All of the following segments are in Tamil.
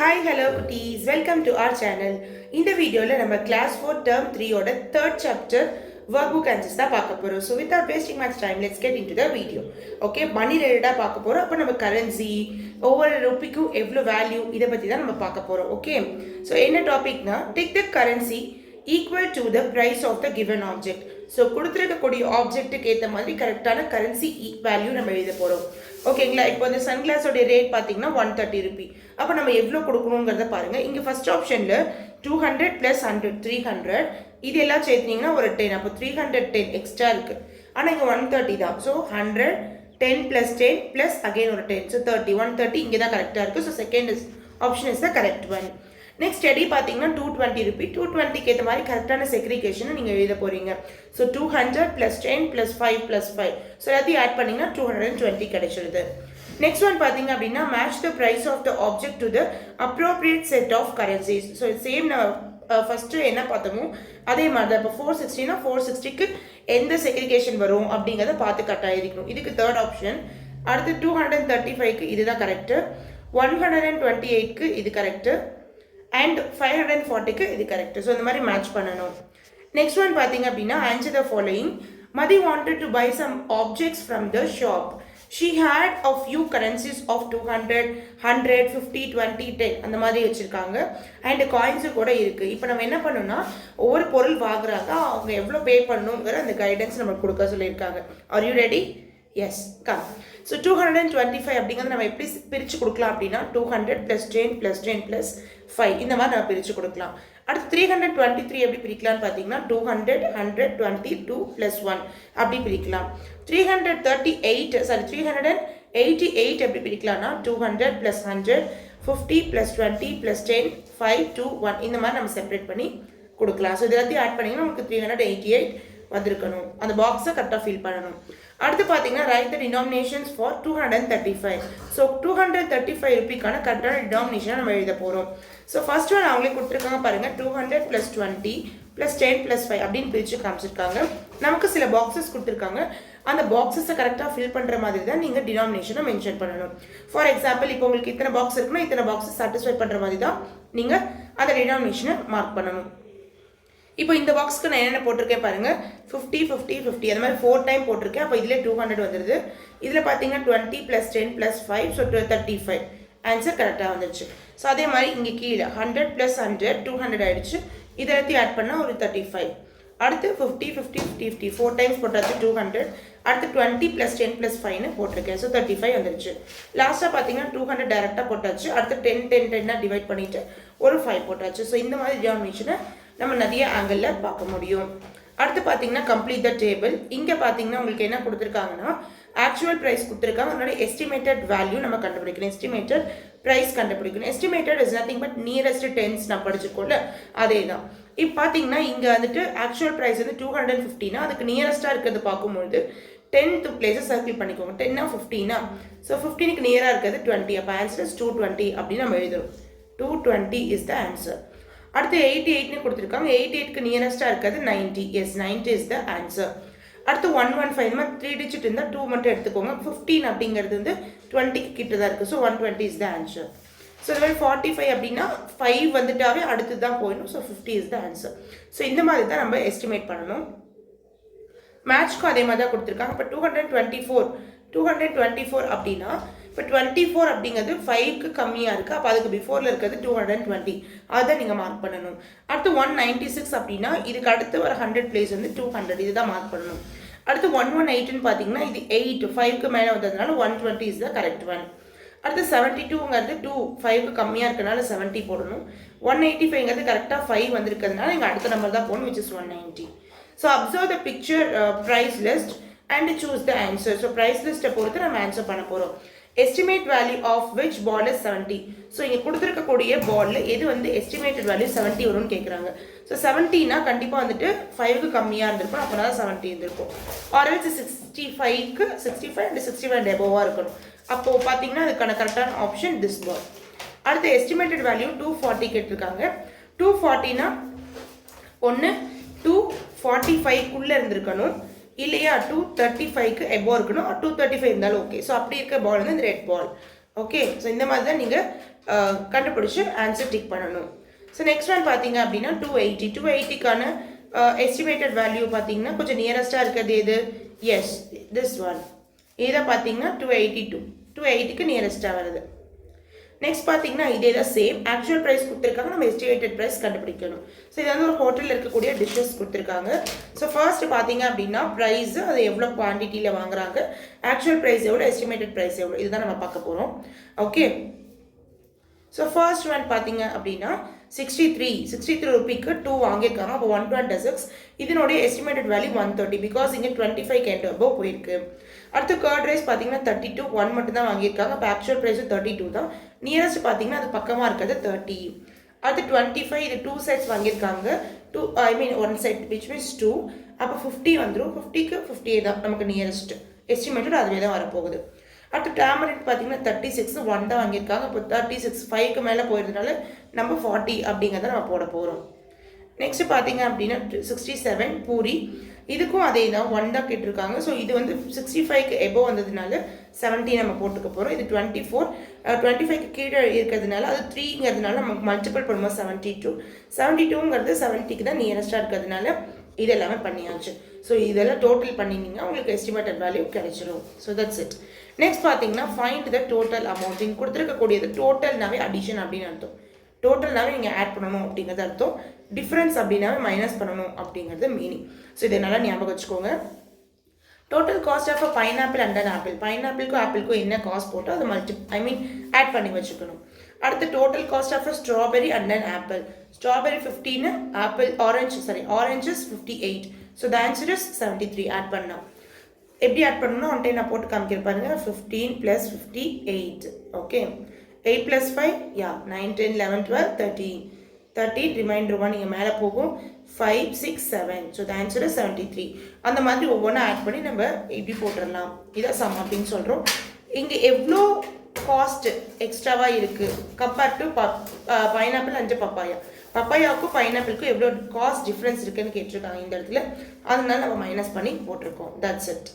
Hi, hello cuties. Welcome to our channel. இந்த வீடியோல நம்ம class 4 term 3 ஓட third chapter workbook answers தான் பார்க்க போறோம். So without wasting much time, let's get into the video. Okay, money related பார்க்க போறோம். அப்ப நம்ம currency, ஒவ்வொரு ரூபிக்கும் எவ்வளவு வேல்யூ இத பத்தி தான் நம்ம பார்க்க போறோம். Okay. So என்ன டாபிக்னா take the currency equal to the price of the given object. So கொடுத்துருக்கக்கூடிய ஆப்ஜெக்ட்டுக்கு ஏற்ற மாதிரி கரெக்டான கரன்சி வேல்யூ நம்ம எழுத போகிறோம். ஓகேங்களா? இப்போ இந்த சன்கிளாஸோடைய ரேட் பார்த்தீங்கன்னா 130 ரூபி. அப்போ நம்ம எவ்வளோ கொடுக்கணுங்கிறத பாருங்கள். இங்கே ஃபர்ஸ்ட் ஆப்ஷனில் 200 + 100 300 இது எல்லாம் சேர்த்துனீங்கன்னா ஒரு 10. அப்போ 310 எக்ஸ்ட்ரா இருக்குது. ஆனால் இங்கே 130 தான். ஸோ 100 10 + 10 + அகெயின் ஒரு 10. ஸோ 30 130 இங்கே தான் கரெக்டாக இருக்குது. So second option is the correct one. Next study பார்த்தீங்கன்னா 220 ரூபி. 220க்கு ஏற்ற மாதிரி கரெக்டான செக்ரிகேஷனை நீங்கள் எழுத போகிறீங்க. ஸோ 200 + 10 + 5 + 5. ஸோ எல்லாத்தையும் ஆட் பண்ணிங்கன்னா 220 கிடைச்சிருது. நெக்ஸ்ட் ஒன் பார்த்தீங்க அப்படின்னா match the price of the object to the appropriate set of currencies. So same first என்ன பார்த்தோமோ அதே மாதிரி தான். இப்போ 460னா 460க்கு எந்த செக்ரிகேஷன் வரும் அப்படிங்கிறத பார்த்து கரெக்டாக இருக்கணும். இதுக்கு தேர்ட் ஆப்ஷன். அடுத்து 235க்கு இதுதான் கரெக்டு. 128க்கு இது கரெக்டு. அண்ட் 540க்கு இது கரெக்ட். ஸோ இந்த மாதிரி மேட்ச் பண்ணணும். நெக்ஸ்ட் ஒன் பார்த்தீங்க அப்படின்னா answer the following. Mathi wanted to buy some objects from the shop. She had a few currencies of 200 100 50 20 10 அந்த மாதிரி வச்சுருக்காங்க. அண்ட் காயின்ஸு கூட இருக்குது. இப்போ நம்ம என்ன பண்ணணும்னா ஒவ்வொரு பொருள் வாங்குறாங்க, அவங்க எவ்வளோ பே பண்ணணுங்கிற அந்த கைடன்ஸ் நம்மளுக்கு கொடுக்க சொல்லியிருக்காங்க. Are you ready? Yes, come. So 225 அப்படிங்கிறது நம்ம எப்படி பிரித்து கொடுக்கலாம் அப்படின்னா 200 + 10 + 10 + 5 இந்த மாதிரி நம்ம பிரித்து கொடுக்கலாம். அடுத்து 323 எப்படி பிரிக்கலாம்னு பார்த்தீங்கன்னா 200 100 20 2 + 1 அப்படி பிரிக்கலாம். 388 எப்படி பிரிக்கலாம்னா 200 + 100 50 + 20 + 10 5 2 1 இந்த மாதிரி நம்ம செப்பரேட் பண்ணி கொடுக்கலாம். ஸோ இதெல்லாத்தையும் ஆட் பண்ணிங்கன்னா நமக்கு 388 வந்திருக்கணும். அந்த பாக்ஸை கரெக்டாக ஃபில் பண்ணணும். அடுத்து பார்த்தீங்கன்னா right the denominations for 235. So 235 ரூபிக்கான கரெக்டான டினாமினேஷனை நம்ம எழுத போகிறோம். ஸோ ஃபர்ஸ்ட் ஒன் அவங்களே கொடுத்துருக்காங்க பாருங்கள். 200 + 20 + 10 + 5 அப்படின்னு பிரித்து காமிச்சிருக்காங்க. நமக்கு சில பாக்ஸஸ் கொடுத்துருக்காங்க. அந்த பாக்ஸஸை கரெக்டாக ஃபில் பண்ணுற மாதிரி தான் நீங்கள் டினாமினேஷனை மென்ஷன் பண்ணணும். ஃபார் எக்ஸாம்பிள் இப்போ உங்களுக்கு இத்தனை பாக்ஸ் இருக்குன்னா இத்தனை பாக்ஸஸ் சாட்டிஸ்ஃபை பண்ணுற மாதிரி தான் நீங்கள் அந்த டினாமினேஷனை மார்க் பண்ணணும். இப்போ இந்த பாக்ஸ்க்கு நான் என்னென்ன போட்டிருக்கேன் பாருங்கள். 50 50 50 அந்த மாதிரி 4 டைம் போட்டிருக்கேன். அப்போ இதில் 200 வந்துடுது. இதில் பார்த்தீங்கன்னா 20 + 10 + 5 ஸோ 35 ஆன்சர் கரெக்டாக வந்துடுச்சு. ஸோ அதே மாதிரி இங்கே கீழே 100 + 100 200 ஆகிடுச்சு. இதெல்லாத்தையும் ஆட் பண்ணால் ஒரு 35. அடுத்து 50 50 50 50 4 டைம்ஸ் போட்டாச்சு 200. அடுத்து 20 + 10 + 5ன்னு போட்டிருக்கேன். ஸோ 35 வந்துடுச்சு. லாஸ்ட்டாக பார்த்தீங்கன்னா 200 டேரெக்டாக போட்டாச்சு. அடுத்து 10 10 10 டிவைட் பண்ணிவிட்டு ஒரு 5 போட்டாச்சு. ஸோ இந்த மாதிரி டினாமினேஷனை நம்ம நிறைய ஆங்கிளில் பார்க்க முடியும். அடுத்து பார்த்தீங்கன்னா கம்ப்ளீட் த டேபிள். இங்கே பார்த்தீங்கன்னா உங்களுக்கு என்ன கொடுத்துருக்காங்கன்னா ஆக்சுவல் ப்ரைஸ் கொடுத்துருக்காங்க. அதனால எஸ்டிமேட்டட் வேல்யூ நம்ம கண்டுபிடிக்கணும். எஸ்டிமேட்டட் ப்ரைஸ் கண்டுபிடிக்கணும். Estimated is nothing but nearest tense நான் படிச்சுக்கோல அதே தான். இப்போ பார்த்தீங்கன்னா இங்கே வந்துட்டு ஆக்சுவல் ப்ரைஸ் வந்து 250னா அதுக்கு நியரஸ்ட்டாக இருக்கிறது பார்க்கும்பொழுது 10th பிளேஸை சர்க்கிள் பண்ணிக்கோங்க. 10னா 15னா ஸோ 15க்கு நியராக இருக்கிறது 20. அப்போ ஆன்சர் 220 அப்படின்னு நம்ம எழுதுறோம். 220 இஸ் த ஆன்சர். அடுத்து 88ன்னு கொடுத்துருக்காங்க. 88க்கு நியரஸ்ட்டாக இருக்கிறது 90. Yes, 90 is the answer. அடுத்து 115 இந்த மாதிரி 3 டிஜிட் இருந்தால் 2 மட்டும் எடுத்துக்கோங்க. 15 அப்படிங்கிறது வந்து 20க்கு கிட்ட தான் இருக்குது. So 120 is the answer. So இது மாதிரி 45 அப்படின்னா 5 வந்துட்டாவே அடுத்து தான் போயிடும். So 50 is the answer. So இந்த மாதிரி தான் நம்ம எஸ்டிமேட் பண்ணணும். மேட்ச்க்கும் அதே மாதிரி தான் கொடுத்துருக்காங்க. இப்போ 224 அப்படின்னா இப்போ 24 அப்படிங்கிறது 5க்கு கம்மியாக இருக்குது. அப்போ அதுக்கு பிஃபோரில் இருக்கிறது 220 அதை நீங்கள் மார்க் பண்ணணும். அடுத்து 196 அப்படின்னா இதுக்கு அடுத்து ஒரு 100 பிளேஸ் வந்து 200 இதுதான் மார்க் பண்ணணும். அடுத்து 118ன்னு பார்த்தீங்கன்னா இது 8 5க்கு மேலே வந்ததுனால 120 இஸ் த கரெக்ட் ஒன். அடுத்து 72ங்கிறது 2 5க்கு கம்மியாக இருக்கிறதுனால 70 போடணும். 185ங்கிறது கரெக்டாக 5 வந்திருக்கிறதுனால இங்கே அடுத்த நம்பர் தான் போகணும் which is 190. So observe the picture price list and choose the answer. So price லிஸ்ட்டை பொறுத்து நம்ம ஆன்சர் பண்ண போகிறோம். Estimate value of which ball is 70. So இங்கே கொடுத்துருக்கக்கூடிய பாலில் எது வந்து எஸ்டிமேட்டட் வேல்யூ 70 வரும்னு கேட்குறாங்க. ஸோ 70னா கண்டிப்பாக வந்துட்டு 5க்கு கம்மியாக இருந்திருக்கும். அப்போ தான் 70 இருந்திருக்கும். ஆர்எல்ஸ் 65க்கு 65 அண்ட் 65 எபோவாக இருக்கணும். அப்போது பார்த்தீங்கன்னா அதுக்கான கரெக்டான ஆப்ஷன் திஸ் பால். அடுத்து எஸ்டிமேட்டட் வேல்யூ 240 கேட்டிருக்காங்க. 240னா ஒன்று 245க்குள்ளே இருந்திருக்கணும். இல்லையா 235க்கு எபோ இருக்கணும். 235 இருந்தாலும் ஓகே. ஸோ அப்படி இருக்க பால் வந்து இந்த ரெட் பால். ஓகே. ஸோ இந்த மாதிரி தான் நீங்கள் கண்டுபிடிச்சி ஆன்சர் டிக் பண்ணணும். ஸோ நெக்ஸ்ட் ஒன் பார்த்தீங்க அப்படின்னா 280. 280க்கான எஸ்டிமேட்டட் வேல்யூ பார்த்தீங்கன்னா கொஞ்சம் நியரஸ்ட்டாக இருக்கிறது எது? Yes, this one. இதை பார்த்தீங்கன்னா 282. 280க்கு நியரஸ்ட்டாக வருது. நெக்ஸ்ட் பார்த்தீங்கன்னா இதே தான் சேம். ஆக்சுவல் ப்ரைஸ் கொடுத்துருக்காங்க, நம்ம எஸ்டிமேட்டட் ப்ரைஸ் கண்டுபிடிக்கணும். ஸோ இது வந்து ஒரு ஹோட்டலில் இருக்கக்கூடிய டிஷ்ஷஸ் கொடுத்துருக்காங்க. ஸோ ஃபர்ஸ்ட் பார்த்தீங்க அப்படின்னா ப்ரைஸ், அது எவ்வளோ குவான்டிட்டியில் வாங்குறாங்க, ஆக்சுவல் ப்ரைஸ் எவ்வளோ, எஸ்டிமேட்டட் ப்ரைஸ் எவ்வளோ, இதுதான் நம்ம பார்க்க போகிறோம். ஓகே, ஸோ ஃபர்ஸ்ட் ஒன் பார்த்தீங்க அப்படின்னா 63 ருபீக்கு 2 வாங்கியிருக்காங்க. அப்போ 126. இதனுடைய எஸ்டிமேட்டட் வேல்யூ 130 பிகாஸ் இங்கே 25 கேண்ட் அபோவ் போயிருக்கு. அடுத்து கர்ட் ரைஸ் பார்த்தீங்கன்னா 32, 1 மட்டும் தான் வாங்கியிருக்காங்க. அப்போ ஆக்சுவல் ப்ரைஸும் 32 தான். நியரஸ்ட் பார்த்தீங்கன்னா அது பக்கமாக இருக்கிறது 30. அடுத்து 25, இது 2 செட்ஸ் வாங்கியிருக்காங்க. 1 செட் விச் மீன்ஸ் 2. அப்போ 50 வந்துடும். 50க்கு 58 தான் நமக்கு நியரஸ்ட். எஸ்டிமேட்டட் அதுவே தான் வரப்போகுது. அடுத்து டேமரின் பார்த்தீங்கன்னா 36, 1 தான் வாங்கியிருக்காங்க. இப்போ 36 5க்கு மேலே போயிருந்தனால நம்ம 40 அப்படிங்கிறத நம்ம போட போகிறோம். நெக்ஸ்ட் பார்த்தீங்க அப்படின்னா 67 பூரி. இதுக்கும் அதே தான் 1 தான் கேட்டிருக்காங்க. ஸோ இது வந்து 65க்கு எபோவ் வந்ததுனால 70 நம்ம போட்டுக்க போகிறோம். இது 24, 25க்கு கீழே இருக்கிறதுனால அது 3ங்கிறதுனால நமக்கு மல்டிபிள் பண்ணும்போது 72. 72ங்கிறது 70க்கு தான் நியரஸ்டாக இருக்கிறதுனால இது எல்லாமே பண்ணியாச்சு. ஸோ இதெல்லாம் டோட்டல் பண்ணிங்கன்னா உங்களுக்கு எஸ்டிமேட்டட் வேல்யூ கிடைச்சிடும். So that's it. நெக்ஸ்ட் பார்த்தீங்கன்னா ஃபைண்ட் த டோட்டல் அமௌண்ட். இங்கே கொடுத்துருக்கக்கூடியது டோட்டல்னாவே அடிஷன் அப்படின்னு அர்த்தம். டோட்டல்னாவே நீங்கள் ஆட் பண்ணணும் அப்படிங்கிறது அர்த்தம். டிஃப்ரென்ஸ் அப்படின்னாவே மைனஸ் பண்ணணும் அப்படிங்கிறது மீனிங். ஸோ இதை நல்லா ஞாபகம் வச்சுக்கோங்க. Total cost of a pineapple and an apple. பைனாப்பிளுக்கும் ஆப்பிளுக்கும் என்ன காஸ்ட் போட்டோ அதை ஆட் பண்ணி வச்சுக்கணும். அடுத்து total cost of a strawberry and an apple. Strawberry 15, apple oranges 58. So the answer is 73. Add பண்ணலாம். எப்படி ஆட் பண்ணணும் ஒன் டைம் நான் போட்டு காமிக்கிறேன் பாருங்க. 15 + 58. ஓகே, 8 + 5 9, 10, 11, 12, 13. 13 ரிமைண்டர் 1 நீங்கள் மேலே போகும். 5, 6, 7. So the answer is 73. அந்த மாதிரி ஒவ்வொன்றா ஆட் பண்ணி நம்ம இப்படி போட்டுடலாம். இதான் சம் அப்படின்னு சொல்கிறோம். இங்கே எவ்வளோ காஸ்ட் எக்ஸ்ட்ராவாக இருக்குது compared to pineapple and papaya. பப்பாயாவுக்கும் பைனாப்பிளுக்கும் எவ்வளோ காஸ்ட் டிஃப்ரென்ஸ் இருக்குன்னு கேட்டிருக்காங்க இந்த இடத்துல. அதனால நம்ம மைனஸ் பண்ணி போட்டிருக்கோம். That's it.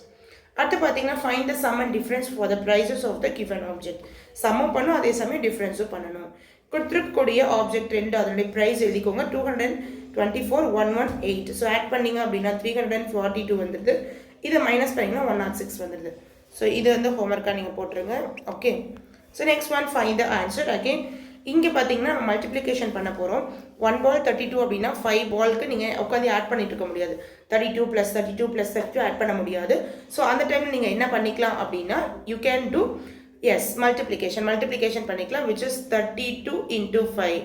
அடுத்து பார்த்தீங்கன்னா find the sum and difference for the prices of the given object. சம்மும் பண்ணணும், அதே சமயம் டிஃப்ரென்ஸும் பண்ணணும். கொடுத்துருக்கக்கூடிய ஆப்ஜெக்ட் 2 அதனுடைய ப்ரைஸ் எழுதிக்கோங்க. 224, 118. ஸோ ஆட் பண்ணிங்க அப்படின்னா 342 வந்துடுது. இதை மைனஸ் பண்ணிங்கன்னா 106 வந்துடுது. ஸோ இது வந்து ஹோம்ஒர்க்காக நீங்கள் போட்டுருங்க. Okay, so next one find the answer. Again இங்கே பார்த்தீங்கன்னா நம்ம மல்டிப்ளிகேஷன் பண்ண போகிறோம். 1 ball 32 அப்படின்னா 5 பால்க்கு நீங்கள் உட்காந்து ஆட் பண்ணிட்டு இருக்க முடியாது. 32 + 32 + 32 ஆட் பண்ண முடியாது. ஸோ அந்த டைமில் நீங்கள் என்ன பண்ணிக்கலாம் அப்படின்னா யூ கேன் டூ மல்டிப்ளிகேஷன் பண்ணிக்கலாம், விச் இஸ் 32 × 5.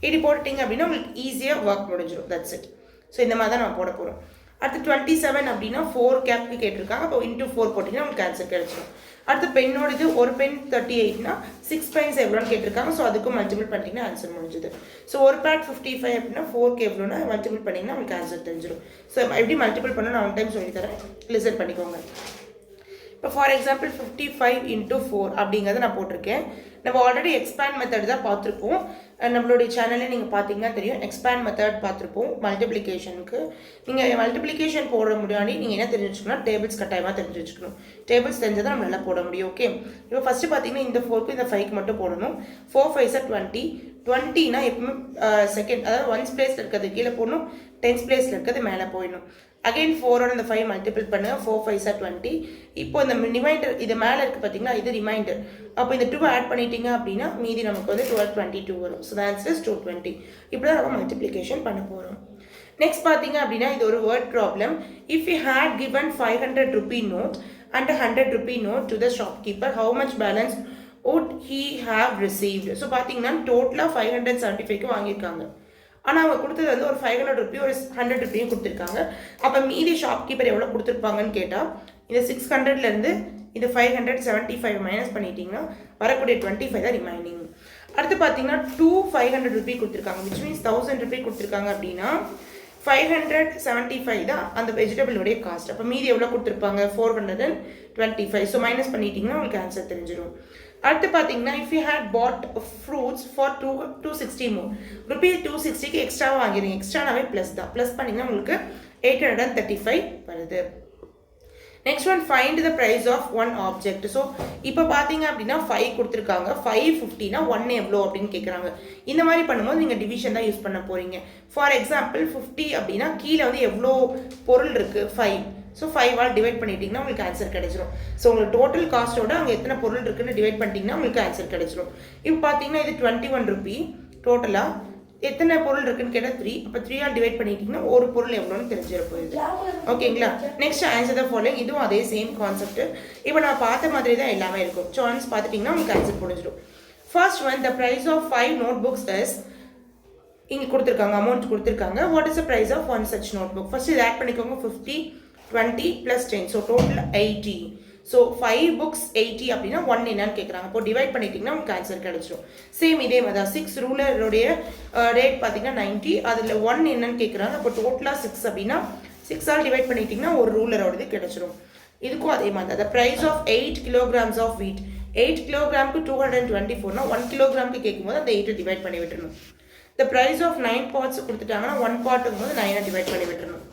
இப்படி போட்டுட்டீங்க அப்படின்னா உங்களுக்கு ஈஸியாக ஒர்க் முடிஞ்சிடும். That's it. ஸோ இந்த மாதிரி தான் நம்ம போட போகிறோம். அடுத்து 27 அப்படின்னா 4 கேப்க்கு கேட்டிருக்காங்க. அப்போ × 4 போட்டிங்கன்னா உங்களுக்கு ஆன்சர் கிடைச்சிடும். அடுத்து பெண்ணோட இது ஒரு பென் 38னா 6 பென்ஸ் எவ்வளோன்னு கேட்டிருக்காங்க. ஸோ அதுக்கும் மல்டிபிள் பண்ணிட்டீங்கன்னா ஆன்சர் முடிஞ்சுது. ஸோ ஒரு பேட் 55 அப்படின்னா 4க்கு எவ்வளோன்னா மல்டிபிள் பண்ணிங்கன்னா உங்களுக்கு ஆன்சர் தெரிஞ்சிடும். ஸோ எப்படி மல்டிபிள் பண்ண நான் ஒன் டைம் சொல்லித்தரேன், லிசன் பண்ணிக்கோங்க. இப்போ ஃபார் எக்ஸாம்பிள் 55 × 4 அப்படிங்கிறத நான் போட்டிருக்கேன். நம்ம ஆல்ரெடி எக்ஸ்பேண்ட் மெத்தட் தான் பார்த்துருப்போம். நம்மளுடைய சேனல்லே நீங்கள் பார்த்தீங்கன்னா தெரியும், எக்ஸ்பேண்ட் மெத்தட் பார்த்துருப்போம் மல்டிப்ளிகேஷனுக்கு. நீங்கள் மல்டிப்ளிகேஷன் போட முன்னாடி நீங்கள் என்ன தெரிஞ்சு வச்சுக்கணும், டேபிள்ஸ் கட்டாயமாக தெரிஞ்சு வச்சுக்கணும். டேபிள்ஸ் தெரிஞ்சதை நம்ம நல்லா போட முடியும். ஓகே, இப்போ ஃபஸ்ட்டு பார்த்தீங்கன்னா இந்த 4க்கு இந்த 5க்கு மட்டும் போடணும். 4 5s are 20. 20னா எப்பவுமே செகண்ட், அதாவது 1s பிளேஸில் இருக்கிறது கீழே போடணும், 10s பிளேஸில் இருக்கிறது மேலே போயிடணும். அகெயின் 4ஓட இந்த 5 மல்டிபிள் பண்ணுங்க. 4 5s are 20. இப்போ இந்த ரிமைண்டர் இது மேலே இருக்குது பார்த்தீங்கன்னா, இது ரிமைண்டர். அப்போ இந்த 2 ஆட் பண்ணிட்டீங்க அப்படின்னா மீதி நமக்கு வந்து 1222 வரும். So the answer is 220. இப்படி தான் நம்ம மல்டிப்ளிகேஷன் பண்ண போகிறோம். நெக்ஸ்ட் பார்த்தீங்க அப்படின்னா இது ஒரு word problem. If you had given 500 rupee note and a 100 rupee note to the shopkeeper, how much balance would he have received? So பார்த்தீங்கன்னா டோட்டலாக 575க்கு வாங்கியிருக்காங்க. ஆனால் அவங்க கொடுத்தது வந்து ஒரு 500 rupee ஒரு 100 rupee கொடுத்துருக்காங்க. அப்போ மீதி ஷாப்கீப்பர் எவ்வளோ கொடுத்துருப்பாங்கன்னு கேட்டால் இந்த 600லேருந்து இந்த 575 மைனஸ் பண்ணிட்டீங்கன்னா வரக்கூடிய 25 தான் ரிமைனிங். அடுத்து பார்த்தீங்கன்னா 500 rupee கொடுத்துருக்காங்க, விச் மீன்ஸ் 1000 rupee கொடுத்துருக்காங்க அப்படின்னா 575 தான் அந்த வெஜிடபிளுடைய காஸ்ட். அப்போ மீதி எவ்வளோ கொடுத்துருப்பாங்க, 425. ஸோ மைனஸ் பண்ணிட்டீங்கன்னா உங்களுக்கு ஆன்சர் தெரிஞ்சிடும். அடுத்து பார்த்தீங்கன்னா if you had bought fruits for 260 more rupees, 260க்கு எக்ஸ்ட்ராவாக வாங்கிடுங்க. எக்ஸ்ட்ரானாவே ப்ளஸ் தான், ப்ளஸ் பண்ணிங்கன்னா உங்களுக்கு 835 வருது. Next one find the price of one object. So இப்போ பார்த்தீங்க அப்படின்னா 5 கொடுத்துருக்காங்க, 550னா 1 எவ்வளோ அப்படின்னு கேட்குறாங்க. இந்த மாதிரி பண்ணும்போது நீங்கள் டிவிஷன் தான் யூஸ் பண்ண போகிறீங்க. ஃபார் எக்ஸாம்பிள் 50 அப்படின்னா கீழே வந்து எவ்வளோ பொருள் இருக்குது 5. ஸோ 5ஆல் டிவைட் பண்ணிட்டீங்கன்னா உங்களுக்கு ஆன்சர் கிடைச்சிரும். ஸோ உங்களுக்கு டோட்டல் காஸ்ட்டோட அங்கே எத்தனை பொருள் இருக்குன்னு டிவைட் பண்ணிட்டீங்கன்னா உங்களுக்கு ஆன்சர் கிடைச்சிரும். இப்போ பார்த்தீங்கன்னா இது 21 ரூபி டோட்டலாக எத்தனை பொருள் இருக்குன்னு கேட்டால் 3. அப்போ 3ஆல் டிவைட் பண்ணிட்டீங்கன்னா ஒரு பொருள் எவ்வளோன்னு தெரிஞ்சிட போகுது. ஓகேங்களா? Next answer the following. இதுவும் அதே சேம் கான்செப்ட். இப்போ நான் பார்த்த மாதிரி தான் எல்லாமே இருக்கும். சான்ஸ் பார்த்துட்டிங்கன்னா உங்களுக்கு ஆன்சர் புரிஞ்சிடும். First one, the price of 5 note books is, இங்கே கொடுத்துருக்காங்க, அமௌண்ட் கொடுத்துருக்காங்க. What is the price of one such note book? First இது ஆட் பண்ணிக்கோங்க. 50, 20 + 10. So total 80. ஸோ 5 புக்ஸ் 80 அப்படின்னா 1 என்னன்னு கேட்குறாங்க. இப்போ டிவைட் பண்ணிட்டீங்கன்னா உங்களுக்கு ஆன்சர் கிடைச்சிடும். சேம் இதே மாதிரி தான் 6 ரூலருடைய ரேட் பார்த்தீங்கன்னா 90. அதில் 1 என்னன்னு கேட்குறாங்க. அப்போ டோட்டலாக 6 அப்படின்னா 6ஆல் டிவைட் பண்ணிட்டீங்கன்னா ஒரு ரூலரோடது கிடைச்சிடும். இதுக்கும் அதே மாதிரி தான். The price of 8 kilograms of wheat. 8 kilogramக்கு 224னா 1 kilogramக்கு கேட்கும்போது அந்த 8 டிவைட் பண்ணி விட்டுருணும். த ப்ரைஸ் ஆஃப் 9 parts கொடுத்துட்டாங்கன்னா 1 பார்ட்டுக்கும் போது 9 டிவைட் பண்ணி விட்டுருணும்.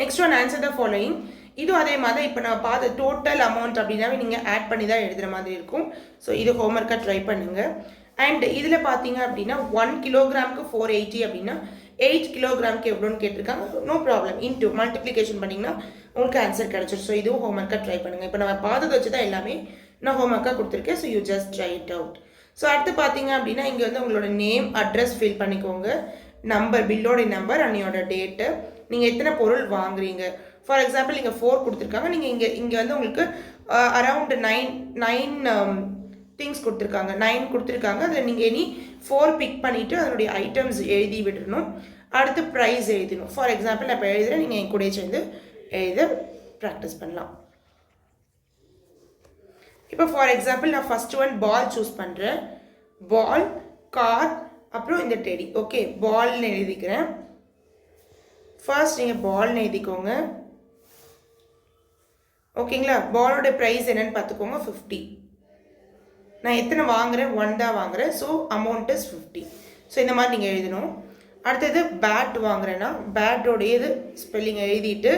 Next one, answer the following. இதுவும் அதே மாதிரி இப்போ நான் பார்த்த டோட்டல் அமௌண்ட் அப்படின்னாவே நீங்கள் ஆட் பண்ணி தான் எழுதுகிற மாதிரி இருக்கும். ஸோ இது ஹோம்ஒர்க்காக ட்ரை பண்ணுங்கள். அண்ட் இதில் பார்த்தீங்க அப்படின்னா 1 kilogramக்கு 480 அப்படின்னா 8 kilogramக்கு எவ்வளோன்னு கேட்டிருக்காங்க. நோ ப்ராப்ளம், இன்டூ மல்டிப்ளிகேஷன் பண்ணிங்கன்னா உங்களுக்கு ஆன்சர் கிடச்சிடும். ஸோ இதுவும் ஹோம்ஒர்க்காக ட்ரை பண்ணுங்கள். இப்போ நம்ம பார்த்ததை வச்சு தான் எல்லாமே நான் ஹோம்ஒர்க்காக கொடுத்துருக்கேன். So you just try it out. So அடுத்து பார்த்தீங்க அப்படின்னா இங்கே வந்து உங்களோட நேம், அட்ரஸ் ஃபில் பண்ணிக்கோங்க. நம்பர், பில்லோடைய நம்பர், அன்னையோட டேட்டு, நீங்கள் எத்தனை பொருள் வாங்குறீங்க. ஃபார் எக்ஸாம்பிள் நீங்கள் 4 கொடுத்துருக்காங்க. நீங்கள் இங்கே வந்து உங்களுக்கு அரவுண்ட் 9 திங்ஸ் கொடுத்துருக்காங்க, 9 கொடுத்துருக்காங்க. அதில் நீங்கள் இனி 4 பிக் பண்ணிவிட்டு அதனுடைய ஐட்டம்ஸ் எழுதி விடணும். அடுத்து ப்ரைஸ் எழுதணும். ஃபார் எக்ஸாம்பிள் நான் இப்போ எழுதுகிறேன், நீங்கள் என் கூட சேர்ந்து எழுத ப்ராக்டிஸ் பண்ணலாம். இப்போ ஃபார் எக்ஸாம்பிள் நான் ஃபஸ்ட் ஒன் பால் சூஸ் பண்ணுறேன். பால், கார், அப்புறம் இந்த டெடி. ஓகே, பால்னு எழுதிக்கிறேன். ஃபர்ஸ்ட் நீங்கள் பால்னு எழுதிக்கோங்க. ஓகேங்களா? பாலோட ப்ரைஸ் என்னன்னு பார்த்துக்கோங்க, 50. நான் எத்தனை வாங்குகிறேன்? 1 தான் வாங்குகிறேன். So amount is 50. ஸோ இந்த மாதிரி நீங்கள் எழுதணும். அடுத்தது பேட் வாங்குறேன்னா பேட்டோடைய இது ஸ்பெல்லிங் எழுதிட்டு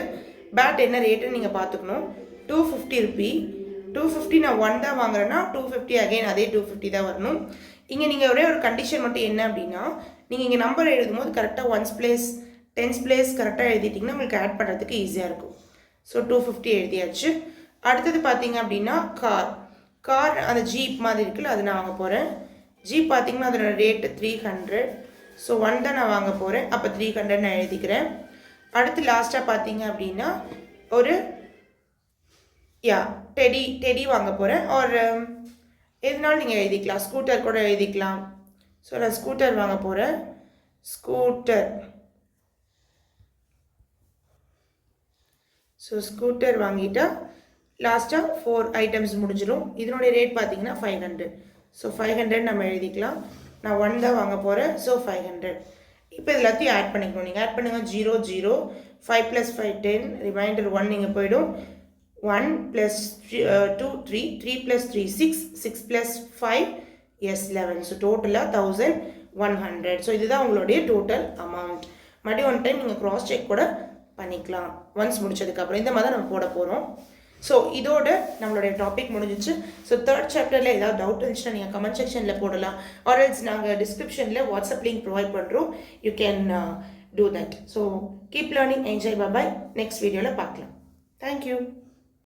பேட் என்ன ரேட்டுன்னு நீங்கள் பார்த்துக்கணும். 250 ரூபி. 250 நான் 1 தான் வாங்குறேன்னா 250 அகைன் அதே 250 தான் வரணும். இங்கே நீங்கள் ஒரே ஒரு கண்டிஷன் மட்டும் என்ன அப்படின்னா, நீங்கள் இங்கே நம்பர் எழுதும் போது கரெக்டாக 1s place 10s place கரெக்டாக எழுதிட்டிங்கன்னா உங்களுக்கு ஆட் பண்ணுறதுக்கு ஈஸியாக இருக்கும். ஸோ 250 எழுதியாச்சு. அடுத்தது பார்த்தீங்க அப்படின்னா கார் அந்த ஜீப் மாதிரி இருக்குல்ல, அது நான் வாங்க போகிறேன். ஜீப் பார்த்தீங்கன்னா அதோட ரேட்டு 300. ஸோ 1 தான் நான் வாங்க போகிறேன். அப்போ 300 நான் எழுதிக்கிறேன். அடுத்து லாஸ்ட்டாக பார்த்தீங்க அப்படின்னா ஒரு டெடி வாங்க போகிறேன். ஒரு எதுனாலும் நீங்கள் எழுதிக்கலாம். ஸ்கூட்டர் கூட எழுதிக்கலாம். ஸோ நான் ஸ்கூட்டர் வாங்க போகிறேன். ஸ்கூட்டர். ஸோ ஸ்கூட்டர் வாங்கிட்டா லாஸ்ட்டாக 4 ஐட்டம்ஸ் முடிஞ்சிடும். இதனுடைய ரேட் பார்த்தீங்கன்னா 500. ஸோ 500 நம்ம எழுதிக்கலாம். நான் 1 தான் வாங்க போகிறேன். ஸோ 500. இப்போ எல்லாத்தையும் ஆட் பண்ணிக்கணும். நீங்கள் ஆட் பண்ணுங்கள். 0 0 5 + 5 10 ரிமைண்டர் 1 நீங்கள் போயிடும். 1 + 2 3 3 + 3 6 6 + 5 11. ஸோ டோட்டலாக 1100. ஸோ இதுதான் உங்களுடைய டோட்டல் அமௌண்ட். மறுபடியும் 1 டைம் நீங்கள் க்ராஸ் செக் கூட பண்ணிக்கலாம் ஒன்ஸ் முடிச்சதுக்கப்புறம். இந்த மாதிரி தான் நம்ம போட போகிறோம். ஸோ இதோட நம்மளுடைய டாபிக் முடிஞ்சிச்சு. ஸோ 3rd சாப்டரில் ஏதாவது டவுட் இருந்துச்சுன்னா நீங்கள் கமெண்ட் செக்ஷனில் போடலாம். ஆர்எல்ஸ் நாங்கள் டிஸ்கிரிப்ஷனில் வாட்ஸ்அப் லிங்க் ப்ரொவைட் பண்ணுறோம். You can do that. So keep learning, enjoy. Bye. Next வீடியோவில் பார்க்கலாம். தேங்க்யூ.